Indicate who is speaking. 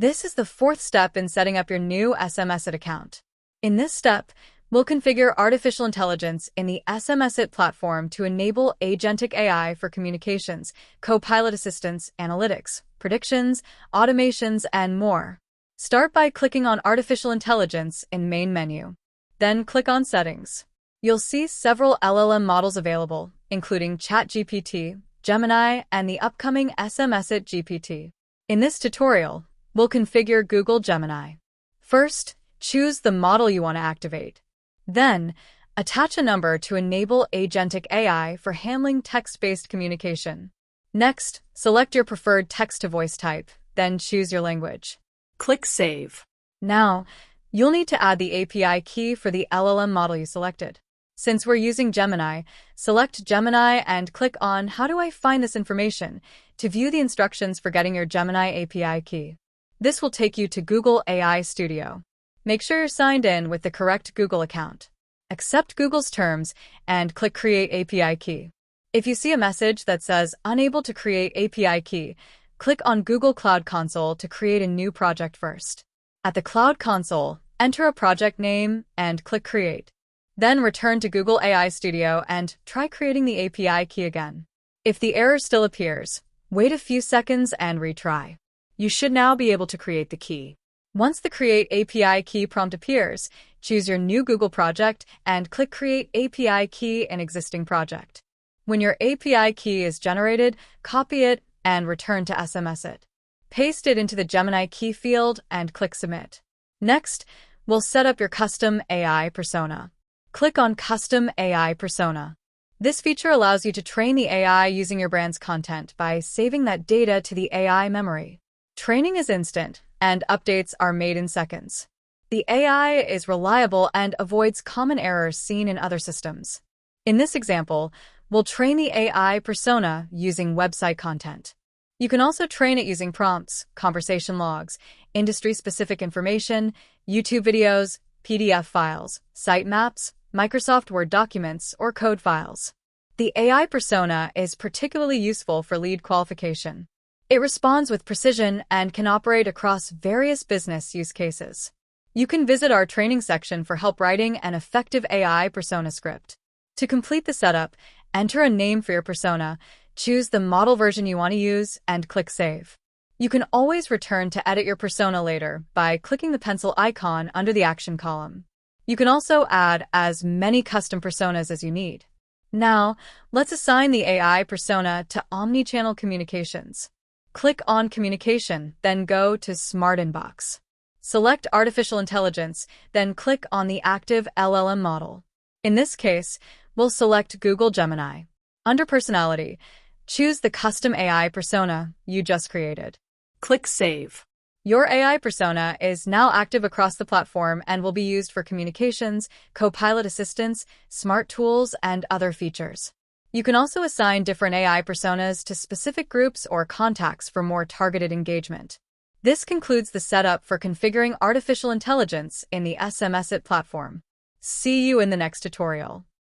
Speaker 1: This is the fourth step in setting up your new SMS-iT account. In this step, we'll configure artificial intelligence in the SMS-iT platform to enable Agentic AI for communications, co-pilot assistance, analytics, predictions, automations, and more. Start by clicking on Artificial Intelligence in Main menu. Then click on Settings. You'll see several LLM models available, including ChatGPT, Gemini, and the upcoming SMS-iT GPT. In this tutorial, we'll configure Google Gemini. First, choose the model you want to activate. Then, attach a number to enable Agentic AI for handling text-based communication. Next, select your preferred text-to-voice type, then choose your language.
Speaker 2: Click Save.
Speaker 1: Now, you'll need to add the API key for the LLM model you selected. Since we're using Gemini, select Gemini and click on How do I find this information to view the instructions for getting your Gemini API key. This will take you to Google AI Studio. Make sure you're signed in with the correct Google account. Accept Google's terms and click Create API Key. If you see a message that says Unable to create API key, click on Google Cloud Console to create a new project first. At the Cloud Console, enter a project name and click Create. Then return to Google AI Studio and try creating the API key again. If the error still appears, wait a few seconds and retry. You should now be able to create the key. Once the Create API Key prompt appears, choose your new Google project and click Create API Key in existing project. When your API key is generated, copy it and return to SMS-iT. Paste it into the Gemini key field and click Submit. Next, we'll set up your custom AI persona. Click on Custom AI Persona. This feature allows you to train the AI using your brand's content by saving that data to the AI memory. Training is instant, and updates are made in seconds. The AI is reliable and avoids common errors seen in other systems. In this example, we'll train the AI persona using website content. You can also train it using prompts, conversation logs, industry-specific information, YouTube videos, PDF files, site maps, Microsoft Word documents, or code files. The AI persona is particularly useful for lead qualification. It responds with precision and can operate across various business use cases. You can visit our training section for help writing an effective AI persona script. To complete the setup, enter a name for your persona, choose the model version you want to use, and click Save. You can always return to edit your persona later by clicking the pencil icon under the action column. You can also add as many custom personas as you need. Now, let's assign the AI persona to omnichannel communications. Click on Communication, then go to Smart Inbox. Select Artificial Intelligence, then click on the active LLM model. In this case, we'll select Google Gemini. Under Personality, choose the custom AI persona you just created.
Speaker 2: Click Save.
Speaker 1: Your AI persona is now active across the platform and will be used for communications, co-pilot assistance, smart tools, and other features. You can also assign different AI personas to specific groups or contacts for more targeted engagement. This concludes the setup for configuring artificial intelligence in the SMS-iT platform. See you in the next tutorial.